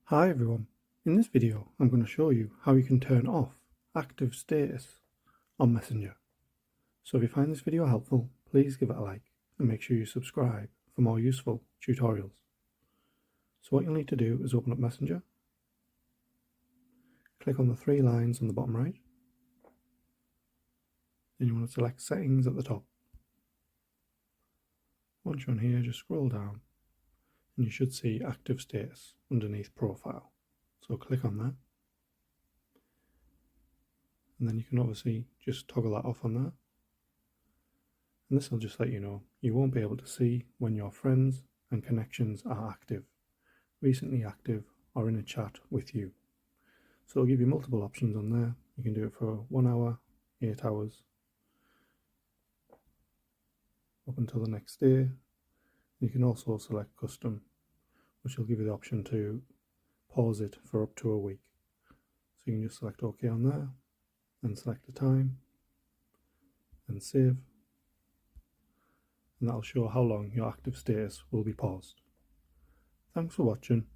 Hi everyone, in this video I'm going to show you how you can turn off active status on Messenger. So if you find this video helpful, please give it a like and make sure you subscribe for more useful tutorials. So what you'll need to do is open up Messenger, click on the three lines on the bottom right, then you want to select settings at the top. Once you're on here, just scroll down and you should see active status underneath profile. So click on that. And then you can obviously just toggle that off on that. And this will just let you know you won't be able to see when your friends and connections are active, recently active, or in a chat with you. So it'll give you multiple options on there. You can do it for 1 hour, 8 hours, up until the next day. You can also select custom, which will give you the option to pause it for up to a week. So you can just select OK on there, and select the time, and save. And that'll show how long your active status will be paused. Thanks for watching.